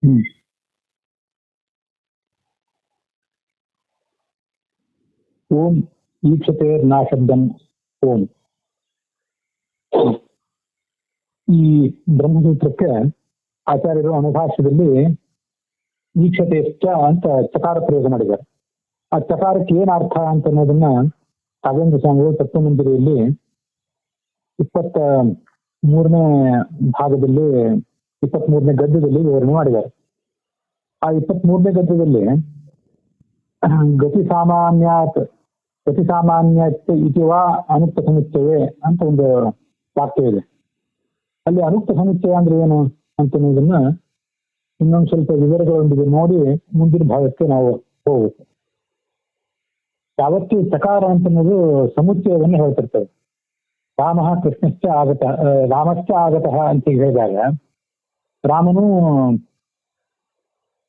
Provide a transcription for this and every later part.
ಹ್ಮ್ ಓಂ ಈಕ್ಷತೆ ನಾ ಶಬ್ದಂ ಓಂ. ಈ ಬ್ರಹ್ಮಸೂತ್ರಕ್ಕೆ ಆಚಾರ್ಯರು ಅನುಭಾಷ್ಯದಲ್ಲಿ ಈಕ್ಷತೆಷ್ಟ ಅಂತ ಚಕಾರ ಪ್ರಯೋಗ ಮಾಡಿದ್ದಾರೆ. ಆ ಚಕಾರಕ್ಕೆ ಏನ್ ಅರ್ಥ ಅಂತ ಅನ್ನೋದನ್ನ ರಾಘವೇಂದ್ರ ಸ್ವಾಮಿಗಳು ತತ್ವಮಂಜರಿಯಲ್ಲಿ 23ನೇ ಭಾಗದಲ್ಲಿ 23ನೇ ಗದ್ಯದಲ್ಲಿ ವಿವರಣೆ ಮಾಡಿದ್ದಾರೆ. ಆ 23ನೇ ಗದ್ಯದಲ್ಲಿ ಗತಿ ಸಾಮಾನ್ಯ ಇತಿವಾ ಅನುಕ್ತ ಸಮುಚ್ಚಯವೇ ಅಂತ ಒಂದು ವಾಕ್ಯ ಇದೆ. ಅಲ್ಲಿ ಅನುಕ್ತ ಸಮುಚ್ಚಯ ಅಂದ್ರೆ ಏನು ಅಂತ ಅನ್ನೋದನ್ನ ಇನ್ನೊಂದು ಸ್ವಲ್ಪ ವಿವರಗಳೊಂದಿಗೆ ನೋಡಿ ಮುಂದಿನ ಭಾಗಕ್ಕೆ ನಾವು ಹೋಗ್ಬೇಕು. ಯಾವತ್ತೂ ಚಕಾರ ಅಂತ ಅನ್ನೋದು ಸಮುಚ್ಚಯವನ್ನು ಹೇಳ್ತಿರ್ತೇವೆ. ರಾಮಶ್ಚ ಆಗತಃ ಅಂತ ಹೇಳಿದಾಗ ರಾಮನು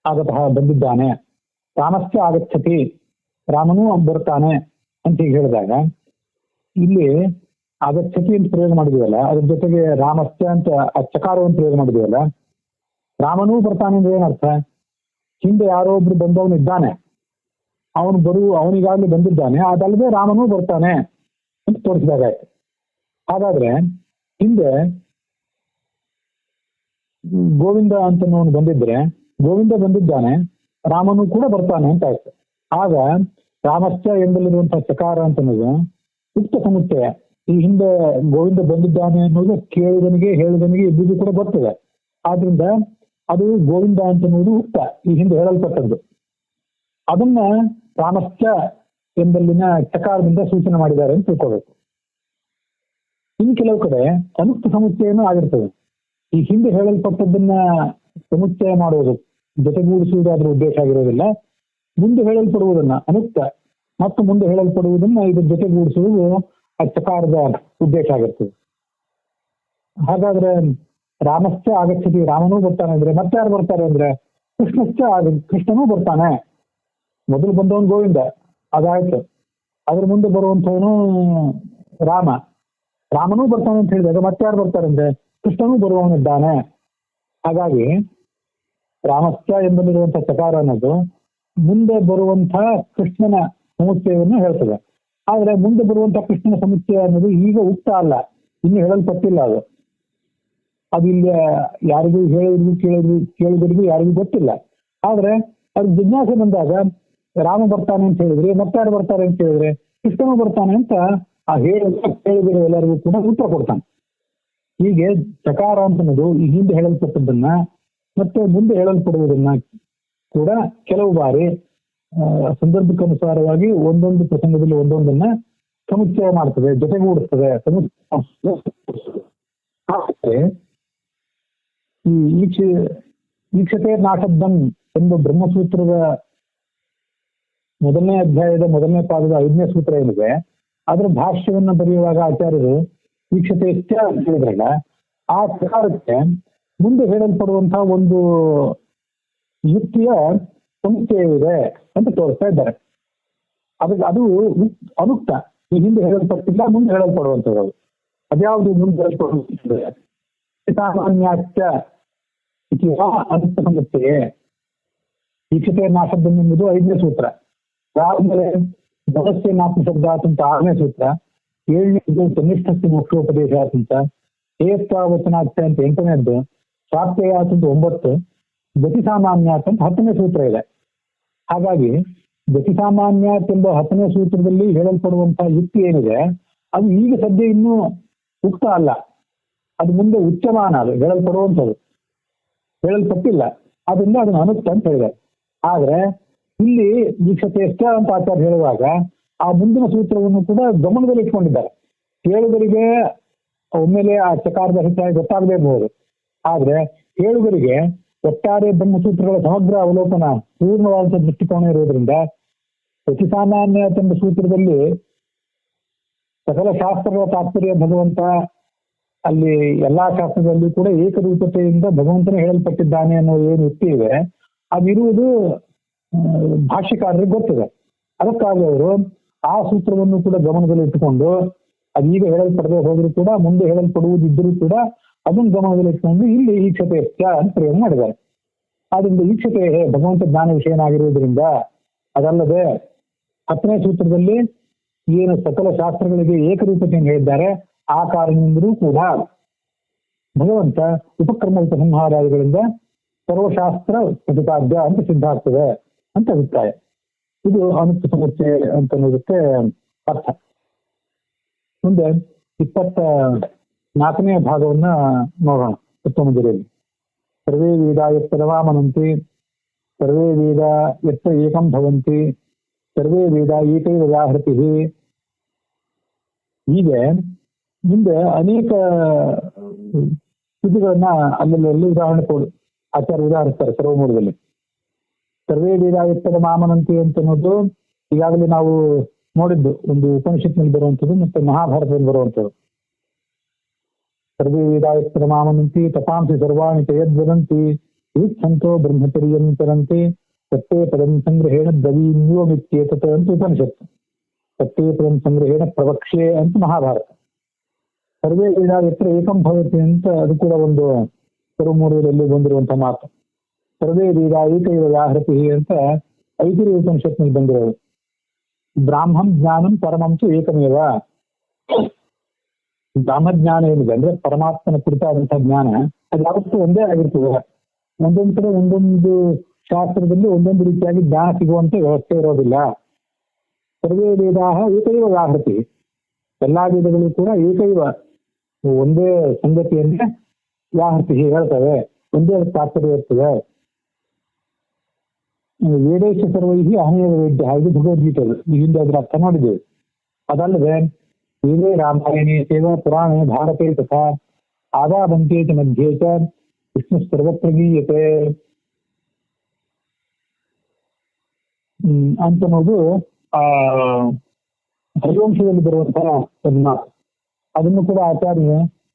ಆಗತಃ ಬಂದಿದ್ದಾನೆ, ರಾಮಶ್ಚ ಆಗಚ್ಚತಿ ರಾಮನು ಬರ್ತಾನೆ ಅಂತ ಹೇಳಿದಾಗ ಇಲ್ಲಿ ಆಗಚ್ಚತಿ ಅಂತ ಪ್ರಯೋಗ ಮಾಡಿದೀವಲ್ಲ, ಅದ್ರ ಜೊತೆಗೆ ರಾಮಶ್ಚ ಅಂತ ಚಕಾರವನ್ನು ಪ್ರಯೋಗ ಮಾಡಿದೀವಲ್ಲ, ರಾಮನೂ ಬರ್ತಾನೆ ಅಂದ್ರೆ ಏನರ್ಥ? ಹಿಂದೆ ಯಾರೋ ಒಬ್ರು ಬಂದವನು ಇದ್ದಾನೆ, ಅವನಿಗಾಗ್ಲೂ ಬಂದಿದ್ದಾನೆ, ಅದಲ್ಲದೆ ರಾಮನೂ ಬರ್ತಾನೆ ಅಂತ ತೋರಿಸಿದಾಗಾಯ್ತು. ಹಾಗಾದ್ರೆ ಹಿಂದೆ ಗೋವಿಂದ ಅಂತನವನು ಬಂದಿದ್ರೆ ಗೋವಿಂದ ಬಂದಿದ್ದಾನೆ, ರಾಮನು ಕೂಡ ಬರ್ತಾನೆ ಅಂತ ಆಯ್ತು. ಆಗ ರಾಮಶ್ಚ ಎಂಬಲ್ಲಿರುವಂತಹ ಚಕಾರ ಅಂತನ್ನೋದು ಉಕ್ತ ಸಮುಚ್ಚಯ. ಈ ಹಿಂದೆ ಗೋವಿಂದ ಬಂದಿದ್ದಾನೆ ಅನ್ನೋದು ಕೇಳಿದನಿಗೆ ಹೇಳಿದನಿಗೆ ಇಬ್ಬರಿಗೂ ಕೂಡ ಬರ್ತದೆ. ಆದ್ರಿಂದ ಅದು ಗೋವಿಂದ ಅಂತನ್ನುವುದು ಉಕ್ತ, ಈ ಹಿಂದೆ ಹೇಳಲ್ಪಟ್ಟದ್ದು. ಅದನ್ನ ರಾಮಶ್ಚ ಎಂಬಲ್ಲಿನ ಚಕಾರದಿಂದ ಸೂಚನೆ ಮಾಡಿದ್ದಾರೆ ಅಂತ ತಿಳ್ಕೋಬೇಕು. ಇನ್ನು ಕೆಲವು ಕಡೆ ಅನುಕ್ತ ಸಮುಚ್ಚಯನೂ ಆಗಿರ್ತದೆ. ಈ ಹಿಂದೆ ಹೇಳಲ್ಪಟ್ಟದ್ದನ್ನ ಸಮುಚ್ಚಯ ಮಾಡುವುದು, ಜೊತೆಗೂಡಿಸುವುದು ಅದರ ಉದ್ದೇಶ ಆಗಿರೋದಿಲ್ಲ. ಮುಂದೆ ಹೇಳಲ್ಪಡುವುದನ್ನ ಅನುಕ್ತ ಮತ್ತು ಮುಂದೆ ಹೇಳಲ್ಪಡುವುದನ್ನ ಇದ್ರ ಜೊತೆಗೂಡಿಸುವುದು ಆ ಚಕಾರದ ಉದ್ದೇಶ ಆಗಿರ್ತದೆ. ಹಾಗಾದ್ರೆ ರಾಮಶ್ಚ ಆಗಚ್ಚತಿ ರಾಮನೂ ಬರ್ತಾನೆ ಅಂದ್ರೆ ಮತ್ತೆ ಯಾರು ಬರ್ತಾರೆ ಅಂದ್ರೆ ಕೃಷ್ಣನೂ ಬರ್ತಾನೆ. ಮೊದಲು ಬಂದವನು ಗೋವಿಂದ, ಅದಾಯ್ತು. ಅದ್ರ ಮುಂದೆ ಬರುವಂಥವನು ರಾಮನೂ ಬರ್ತಾನೆ ಅಂತ ಹೇಳಿದಾಗ ಮತ್ತೆ ಯಾರು ಬರ್ತಾರೆ ಅಂದ್ರೆ ಕೃಷ್ಣನೂ ಬರುವವನಿದ್ದಾನೆ. ಹಾಗಾಗಿ ರಾಮಶ್ಚ ಎಂಬಲ್ಲಿರುವಂತಹ ಚಕಾರ ಅನ್ನೋದು ಮುಂದೆ ಬರುವಂತಹ ಕೃಷ್ಣನ ಸಮುಚ್ಚಯವನ್ನು ಹೇಳ್ತದೆ. ಆದ್ರೆ ಮುಂದೆ ಬರುವಂತಹ ಕೃಷ್ಣನ ಸಮುಚ್ಚಯ ಅನ್ನೋದು ಈಗ ಉಕ್ತ ಅಲ್ಲ, ಇನ್ನು ಹೇಳಲ್ಪಟ್ಟಿಲ್ಲ. ಅದು ಇಲ್ಲಿ ಯಾರಿಗೂ ಕೇಳಿದ್ರಿಗೂ ಯಾರಿಗೂ ಗೊತ್ತಿಲ್ಲ. ಆದ್ರೆ ಅದು ಜಿಜ್ಞಾಸೆ ಬಂದಾಗ ರಾಮ ಬರ್ತಾನೆ ಅಂತ ಹೇಳಿದ್ರೆ ಮತ್ತೆ ಯಾರು ಬರ್ತಾರೆ ಅಂತ ಹೇಳಿದ್ರೆ ಕೃಷ್ಣನೂ ಬರ್ತಾನೆ ಅಂತ ಆ ಹೇಳಿದ್ರೆ ಎಲ್ಲರಿಗೂ ಕೂಡ ಉತ್ತರ ಕೊಡ್ತಾನೆ. ಹೀಗೆ ಚಕಾರ ಅಂತನ್ನೋದು ಈ ಹಿಂದೆ ಹೇಳಲ್ಪಟ್ಟದ್ದನ್ನ ಮತ್ತೆ ಮುಂದೆ ಹೇಳಲ್ಪಡುವುದನ್ನ ಕೂಡ ಕೆಲವು ಬಾರಿ ಸಂದರ್ಭಕ್ಕನುಸಾರವಾಗಿ ಒಂದೊಂದು ಪ್ರಸಂಗದಲ್ಲಿ ಒಂದೊಂದನ್ನ ಸಮುಚ್ಚಯ ಮಾಡ್ತದೆ, ಜೊತೆಗೂಡಿಸ್ತದೆ. ಈ ಈಕ್ಷತೆ ನಾಶಬ್ದಂ ಎಂಬ ಬ್ರಹ್ಮಸೂತ್ರದ 1ನೇ ಅಧ್ಯಾಯದ 1ನೇ ಪಾದದ 5ನೇ ಸೂತ್ರ ಏನಿದೆ, ಅದರ ಭಾಷ್ಯವನ್ನ ಬರೆಯುವಾಗ ಆಚಾರ್ಯರು ಈಕ್ಷತೆ ಅಂತ ಹೇಳಿದ್ರಲ್ಲ, ಆ ಪ್ರಕಾರಕ್ಕೆ ಮುಂದೆ ಹೇಳಲ್ಪಡುವಂತಹ ಒಂದು ಯುಕ್ತಿಯ ಸಮುಚ್ಚಯವಿದೆ ಅಂತ ತೋರಿಸ್ತಾ ಇದ್ದಾರೆ. ಅದು ಅನುಕ್ತ, ಈ ಹಿಂದೆ ಹೇಳಲ್ಪಟ್ಟಿಲ್ಲ, ಮುಂದೆ ಹೇಳಲ್ಪಡುವಂಥದ್ದು. ಅದ್ಯಾವುದು ಮುಂದೆ ಹೇಳಲ್ಪಡುವಂಥದ್ದು? ಸಾಮಾನ್ಯಾಚ ಅನುಕ್ತ ಸಮುಚ್ಚಯೇ. ಈಕ್ಷತೆ ನಾಶಬ್ದಂ ಎಂಬುದು 5ನೇ ಸೂತ್ರ. ಆದ್ಮೇಲೆ ಭವಸ್ಯ ನಾಲ್ಕು ಶಬ್ದ ಅಂತ 6ನೇ ಸೂತ್ರ, 7ನೇದು ತನ್ನಿಷ್ಠಸ್ಯ ಮೋಕ್ಷೋಪದೇಶ ಅಂತ, ಏತ್ವಚನಾಚ ಅಂತ 8ನೇದ್ದು, ಸ್ವಾರ್ಥಯಾತ್ ಅಂತ 9, ಗತಿ ಸಾಮಾನ್ಯಾತ್ ಅಂತ 10ನೇ ಸೂತ್ರ ಇದೆ. ಹಾಗಾಗಿ ಗತಿ ಸಾಮಾನ್ಯಾತ್ ಎಂಬ 10ನೇ ಸೂತ್ರದಲ್ಲಿ ಹೇಳಲ್ಪಡುವಂತಹ ಯುಕ್ತಿ ಏನಿದೆ ಅದು ಈಗ ಸದ್ಯ ಇನ್ನೂ ಉಕ್ತ ಅಲ್ಲ, ಅದು ಮುಂದೆ ಉಚ್ಚಮಾನ, ಅದು ಹೇಳಲ್ಪಡುವಂಥದ್ದು, ಹೇಳಲ್ಪಟ್ಟಿಲ್ಲ. ಅದರಿಂದ ಅದನ್ನು ಅನುಕ್ತ ಅಂತ ಹೇಳಿದೆ. ಆದ್ರೆ ಇಲ್ಲಿ ಈಕ್ಷತೆ ಎಷ್ಟ ಅಂತ ಆಚಾರ್ಯ ಹೇಳುವಾಗ ಆ ಮುಂದಿನ ಸೂತ್ರವನ್ನು ಕೂಡ ಗಮನದಲ್ಲಿ ಇಟ್ಕೊಂಡಿದ್ದಾರೆ. ಕೇಳುಗರಿಗೆ ಒಮ್ಮೆಲೆ ಆ ಚಕಾರದ ಅಭಿಪ್ರಾಯ ಗೊತ್ತಾಗಲೇಬಹುದು. ಆದ್ರೆ ಕೇಳುಗರಿಗೆ ಒಟ್ಟಾರೆ ಬ್ರಹ್ಮಸೂತ್ರಗಳ ಸಮಗ್ರ ಅವಲೋಕನ, ಪೂರ್ಣವಾದಂತಹ ದೃಷ್ಟಿಕೋನ ಇರುವುದರಿಂದ ಪ್ರತಿ ಸಾಮಾನ್ಯ ಎಂಬ ಸೂತ್ರದಲ್ಲಿ ಸಕಲ ಶಾಸ್ತ್ರಗಳ ತಾತ್ಪರ್ಯ ಭಗವಂತ, ಅಲ್ಲಿ ಎಲ್ಲಾ ಶಾಸ್ತ್ರಗಳಲ್ಲಿ ಕೂಡ ಏಕರೂಪತೆಯಿಂದ ಭಗವಂತನೇ ಹೇಳಲ್ಪಟ್ಟಿದ್ದಾನೆ ಅನ್ನೋ ಏನು ಯುಕ್ತಿ ಇದೆ ಅದಿರುವುದು ಭಾಷ್ಯಕಾರರಿಗೆ ಗೊತ್ತಿದೆ. ಅದಕ್ಕಾಗಿ ಅವರು ಆ ಸೂತ್ರವನ್ನು ಕೂಡ ಗಮನದಲ್ಲಿ ಇಟ್ಟುಕೊಂಡು, ಅದೀಗ ಹೇಳಲ್ಪಡದೆ ಹೋದ್ರೂ ಕೂಡ ಮುಂದೆ ಹೇಳಲ್ಪಡುವುದಿದ್ದರೂ ಕೂಡ ಅದನ್ನು ಗಮನದಲ್ಲಿ ಇಟ್ಕೊಂಡು ಇಲ್ಲಿ ಈಕ್ಷತೆ ಅಂತ ಪ್ರಯೋಗ ಮಾಡಿದ್ದಾರೆ. ಆದ್ರಿಂದ ಈಕ್ಷತೆ ಭಗವಂತ ಜ್ಞಾನ ವಿಷಯನಾಗಿರುವುದರಿಂದ, ಅದಲ್ಲದೆ 10ನೇ ಸೂತ್ರದಲ್ಲಿ ಏನು ಸಕಲ ಶಾಸ್ತ್ರಗಳಿಗೆ ಏಕರೂಪತೆಯನ್ನು ಹೇಳಿದ್ದಾರೆ, ಆ ಕಾರಣದಿಂದಲೂ ಕೂಡ ಭಗವಂತ ಉಪಕ್ರಮ ಉಪಸಂಹಾರಾದಿಗಳಿಂದ ಸರ್ವಶಾಸ್ತ್ರ ಪ್ರತಿಪಾದ್ಯ ಅಂತ ಸಿದ್ಧ ಆಗ್ತದೆ ಅಂತ ಅಭಿಪ್ರಾಯ. ಇದು ಅನುಕ್ತ ಸಮಸ್ಯೆ ಅಂತ ಅನ್ನೋದಕ್ಕೆ ಅರ್ಥ. ಮುಂದೆ 24ನೇ ಭಾಗವನ್ನ ನೋಡೋಣ. ತತ್ವಮಂಜರಿಯಲ್ಲಿ ಸರ್ವೇ ವೇದ ಯತ್ತರವಾಮನಂತಿ, ಸರ್ವೇ ವೇದ ಯತ್ತ ಏಕಂ ಭವಂತಿ, ಸರ್ವೇ ವೇದ ಏಕೈವ ವ್ಯಾಹೃತಿ. ಹೀಗೆ ಮುಂದೆ ಅನೇಕ ಸ್ಥಿತಿಗಳನ್ನ ಅಲ್ಲೆಲ್ಲಿ ಉದಾಹರಣೆ ಕೊಡು ಆಚಾರ್ಯ ಉದಾಹರಿಸ್ತಾರೆ ಸರ್ವಮೂಲದಲ್ಲಿ. ಸರ್ವೇ ವೇದ ಯತ್ತದ ಮಾಮನಂತಿ ಅಂತ ಅನ್ನೋದು ಈಗಾಗಲೇ ನಾವು ನೋಡಿದ್ದು, ಒಂದು ಉಪನಿಷತ್ನಲ್ಲಿ ಬರುವಂಥದ್ದು ಮತ್ತೆ ಮಹಾಭಾರತದಲ್ಲಿ ಬರುವಂಥದ್ದು. ಸರ್ವೇ ವೇದ ಯತ್ತದ ಮಾಮನಂತಿ ತಪಾಂಸಿ ಸರ್ವಾಣಿ ತಯದ್ವದಂತಿ ವಿಚ್ಛಂತೋ ಬ್ರಹ್ಮಚರ್ಯಂ ಚರಂತಿ ಸತ್ತೇ ಪದಂ ಸಂಗ್ರಹೇಣ ದ್ರವೀನ್ಯೋಮಿತ್ಯೇತತ್ ಅಂತ ಉಪನಿಷತ್ತು. ಸತ್ತೇ ಪದಂ ಸಂಗ್ರಹೇಣ ಪ್ರವಕ್ಷ್ಯೆ ಅಂತ ಮಹಾಭಾರತ. ಸರ್ವೇ ವೇದ ಯತ್ರ ಏಕಂ ಭವತಿ ಅಂತ ಅದು ಕೂಡ ಒಂದು ಸರ್ವಮೂಲದಲ್ಲಿ ಬಂದಿರುವಂತಹ ಮಾತು. ಸರ್ವೇ ವೇದ ಏಕೈವ ವ್ಯಾಹೃತಿ ಅಂತ ಐತಿರೇಯ ಉಪನಿಷತ್ನಲ್ಲಿ ಬಂದಿರೋದು. ಬ್ರಾಹ್ಮಂ ಜ್ಞಾನಂ ಪರಮಂಚ ಏಕಮೇವ. ಬ್ರಾಹ್ಮಜ್ಞಾನ ಏನಿದೆ ಅಂದ್ರೆ ಪರಮಾತ್ಮನ ಕುರಿತಾದಂತಹ ಜ್ಞಾನ, ಅದು ಯಾವತ್ತೂ ಒಂದೇ ಆಗಿರ್ತದೆ. ಒಂದೊಂದು ಕಡೆ ಒಂದೊಂದು ಶಾಸ್ತ್ರದಲ್ಲಿ ಒಂದೊಂದು ರೀತಿಯಾಗಿ ಜ್ಞಾನ ಸಿಗುವಂತ ವ್ಯವಸ್ಥೆ ಇರೋದಿಲ್ಲ. ಸರ್ವೇ ವೇದಾಹ ಏಕೈವ ವ್ಯಾಹೃತಿ, ಎಲ್ಲಾ ವೇದಗಳು ಕೂಡ ಏಕೈವ ಒಂದೇ ಸಂಗತಿಯನ್ನೇ ವ್ಯಾಹೃತಿ ಹೇಳ್ತವೆ, ಒಂದೇ ತಾತ್ಪರ್ಯ ಇರ್ತದೆ. ವೇದೇಶ ಸರ್ವೈಹಿ ಅಹಮೇವ ವೇದ್ಯ, ಇದು ಭಗವದ್ಗೀತೆ. ಈ ಹಿಂದೆ ಅದರ ಅರ್ಥ ನೋಡಿದ್ದೇವೆ. ಅದಲ್ಲದೆ ವೇದೇ ರಾಮಾಯಣೇ ಸೇವಾ ಪುರಾಣೇ ಭಾರತೆ ತಥಾ ಆದಾವಂತೆ ಚ ಮಧ್ಯೆ ಚ ವಿಷ್ಣು ಸರ್ವತ್ರ ಗೀಯತೆ ಅಂತನ್ನೋದು ಹರಿವಂಶದಲ್ಲಿ ಬರುವಂತಹ ಒಂದು ಮಾತು. ಅದನ್ನು ಕೂಡ ಆಚಾರ್ಯ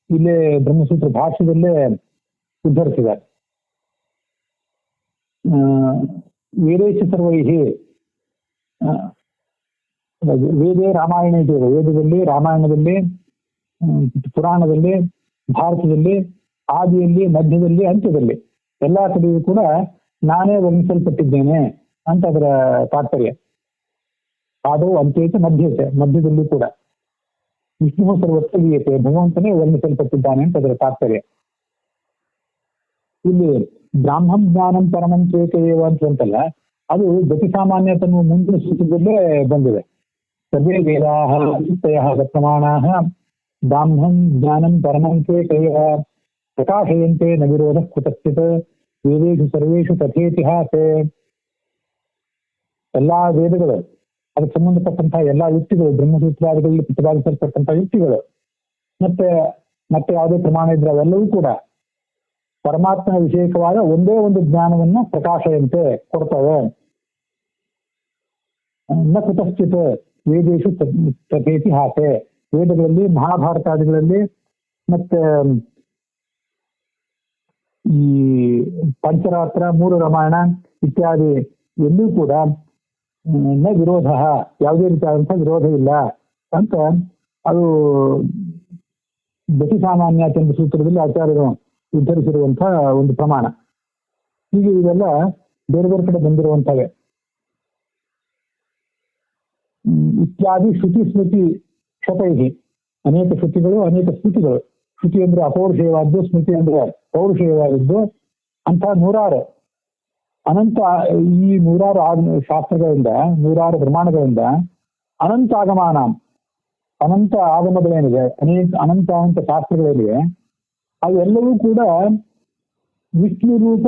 ಇಲ್ಲೇ ಬ್ರಹ್ಮಸೂತ್ರ ಭಾಷ್ಯದಲ್ಲೇ ಉದ್ಧರಿಸಿದ್ದಾರೆ. ವೇದೇಶ ಸರ್ವೈಹಿ, ವೇದೇ ರಾಮಾಯಣ ಇದೆ, ವೇದದಲ್ಲಿ, ರಾಮಾಯಣದಲ್ಲಿ, ಪುರಾಣದಲ್ಲಿ, ಭಾರತದಲ್ಲಿ, ಆದಿಯಲ್ಲಿ, ಮಧ್ಯದಲ್ಲಿ, ಅಂತ್ಯದಲ್ಲಿ ಎಲ್ಲಾ ಕಡೆಯೂ ಕೂಡ ನಾನೇ ವರ್ಣಿಸಲ್ಪಟ್ಟಿದ್ದೇನೆ ಅಂತ ಅದರ ತಾತ್ಪರ್ಯ. ಆದವು ಅಂತ್ಯೇಚ ಮಧ್ಯೇಚ, ಮಧ್ಯದಲ್ಲಿ ಕೂಡ ವಿಷ್ಣು ಸರ್ವತ್ರ ಗೀಯತೆ, ಭಗವಂತನೇ ವರ್ಣಿಸಲ್ಪಟ್ಟಿದ್ದಾನೆ ಅಂತ ಅದರ ತಾತ್ಪರ್ಯ. ಇಲ್ಲಿ ಬ್ರಾಹ್ಮಂ ಜ್ಞಾನಂ ಪರಮಂ ಚೇತೇವ ಅಂತಲ್ಲ, ಅದು ಗತಿ ಸಾಮಾನ್ಯ ತನ್ನ ಮುಂದಿನ ಸೂತ್ರದಲ್ಲೇ ಬಂದಿದೆ. ಸರ್ವೇ ವೇದಾಃ ಯುಕ್ತಯಃ ಪ್ರಮಾಣಾಃ ಬ್ರಾಹ್ಮಂ ಜ್ಞಾನಂ ಪರಮಂ ಚೇತೇವ ಪ್ರಕಾಶಯಂತೆ ನ ವಿರೋಧಃ ಕುತಶ್ಚಿತ್ ವೇದೇಷು ಸರ್ವೇಷು ತಥೇತಿಹಾಸೆ. ಎಲ್ಲಾ ವೇದಗಳು, ಅದಕ್ಕೆ ಸಂಬಂಧಪಟ್ಟಂತಹ ಎಲ್ಲಾ ಯುಕ್ತಿಗಳು, ಬ್ರಹ್ಮಸೂತ್ರಾದಿಗಳಲ್ಲಿ ಪ್ರತಿಪಾದಿಸಲ್ಪಟ್ಟಂತಹ ಯುಕ್ತಿಗಳು, ಮತ್ತೆ ಯಾವುದೇ ಪ್ರಮಾಣ ಇದ್ರೆ ಅವೆಲ್ಲವೂ ಕೂಡ ಪರಮಾತ್ಮನ ವಿಷಯಕವಾದ ಒಂದೇ ಒಂದು ಜ್ಞಾನವನ್ನ ಪ್ರಕಾಶಯಂತೆ ಕೊಡ್ತವೆ. ನ ಕುತಶ್ಚಿತ್ ವೇದೇಶು ತಥೇತಿಹಾಸೆ, ವೇದಗಳಲ್ಲಿ, ಮಹಾಭಾರತಾದಿಗಳಲ್ಲಿ, ಮತ್ತೆ ಈ ಪಂಚರಾತ್ರ, 3 ರಾಮಾಯಣ ಇತ್ಯಾದಿ ಎಲ್ಲೂ ಕೂಡ ನ ವಿರೋಧ, ಯಾವುದೇ ರೀತಿಯಾದಂತಹ ವಿರೋಧ ಇಲ್ಲ ಅಂತ ಅದು ಗತಿ ಸಾಮಾನ್ಯ ಎಂಬ ಸೂತ್ರದಲ್ಲಿ ಆಚಾರ್ಯರು ಉದ್ಧರಿಸಿರುವಂತಹ ಒಂದು ಪ್ರಮಾಣ. ಹೀಗೆ ಇವೆಲ್ಲ ಬೇರೆ ಬೇರೆ ಕಡೆ ಬಂದಿರುವಂತವೆ. ಇತ್ಯಾದಿ ಶ್ರುತಿ ಸ್ಮೃತಿ ಶತೈಹಿ, ಅನೇಕ ಶ್ರುತಿಗಳು, ಅನೇಕ ಸ್ಮೃತಿಗಳು. ಶ್ರುತಿ ಅಂದ್ರೆ ಅಪೌರುಷೇಯವಾದ್ದು, ಸ್ಮೃತಿ ಅಂದ್ರೆ ಪೌರುಷೇಯವಾದದ್ದು ಅಂತ 100 ಅನಂತ, ಈ 100 ಶಾಸ್ತ್ರಗಳಿಂದ, 100 ಪ್ರಮಾಣಗಳಿಂದ ಅನಂತ ಆಗಮಾನ, ಅನಂತ ಆಗಮಗಳೇನಿದೆ, ಅನಂತ ಶಾಸ್ತ್ರಗಳೇನಿವೆ, ಅವೆಲ್ಲವೂ ಕೂಡ ವಿಷ್ಣು ರೂಪ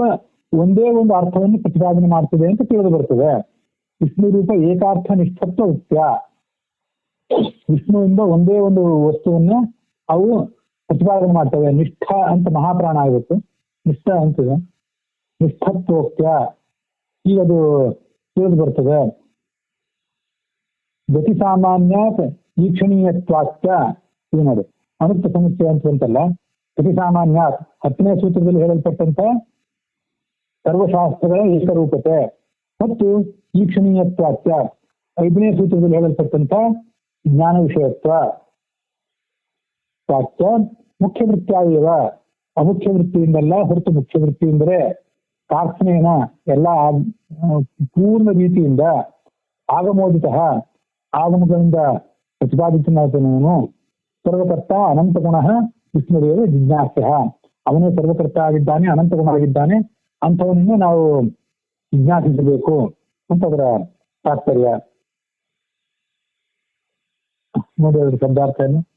ಒಂದೇ ಒಂದು ಅರ್ಥವನ್ನು ಪ್ರತಿಪಾದನೆ ಮಾಡ್ತದೆ ಅಂತ ತಿಳಿದು ಬರ್ತದೆ. ವಿಷ್ಣು ರೂಪ ಏಕಾರ್ಥ ನಿಷ್ಠತ್ವ ಉಕ್ತ್ಯ, ವಿಷ್ಣುವಿಂದ ಒಂದೇ ಒಂದು ವಸ್ತುವನ್ನ ಅವು ಪ್ರತಿಪಾದನೆ ಮಾಡ್ತವೆ. ನಿಷ್ಠ ಅಂತ ಮಹಾಪ್ರಾಣ ಆಗಬೇಕು, ನಿಷ್ಠ ಅಂತಿದೆ, ನಿಷ್ಠತ್ವೋಕ್ತ್ಯ, ಈಗ ಅದು ತಿಳಿದು ಬರ್ತದೆ. ಗತಿ ಸಾಮಾನ್ಯ ಈಕ್ಷಣೀಯತ್ವಾಚ್ಯ, ಇದು ನೋಡಿ ಅನುಕ್ತ ಸಮಸ್ಯೆ ಅಂತಲ್ಲ, ಗತಿ ಸಾಮಾನ್ಯ 10ನೇ ಸೂತ್ರದಲ್ಲಿ ಹೇಳಲ್ಪಟ್ಟಂತ ಸರ್ವಶಾಸ್ತ್ರಗಳ ಏಕರೂಪತೆ ಮತ್ತು ಈಕ್ಷಣೀಯತ್ವಾಚ್ಯ, 5ನೇ ಸೂತ್ರದಲ್ಲಿ ಹೇಳಲ್ಪಟ್ಟಂತ ಜ್ಞಾನ ವಿಷಯತ್ವ ವಾಚ್ಯ ಮುಖ್ಯ ವೃತ್ತಿಯಾಗಿವ, ಅಮುಖ್ಯ ವೃತ್ತಿಯಿಂದಲ್ಲ ಹೊರತು ಮುಖ್ಯ ವೃತ್ತಿಯಿಂದಲೇ ಪ್ರಾರ್ಥನೆಯನ್ನ ಎಲ್ಲ ಪೂರ್ಣ ರೀತಿಯಿಂದ ಆಗಮೋದಿತ ಆಗಮಗಳಿಂದ ಪ್ರತಿಪಾದಿತನಾದನು ಸರ್ವಕರ್ತ ಅನಂತಗುಣ ವಿಷ್ಣುದೇವ ಜಿಜ್ಞಾಸ್ಯ. ಅವನೇ ಸರ್ವಕರ್ತ ಆಗಿದ್ದಾನೆ, ಅನಂತಗುಣ ಆಗಿದ್ದಾನೆ, ಅಂಥವನನ್ನು ನಾವು ಜಿಜ್ಞಾಸಿಸಬೇಕು ಅಂತ ಅದರ ತಾತ್ಪರ್ಯ. ನೋಡಿ ಅದ್ರ ಶಬ್ದಾರ್ಥ ಏನು.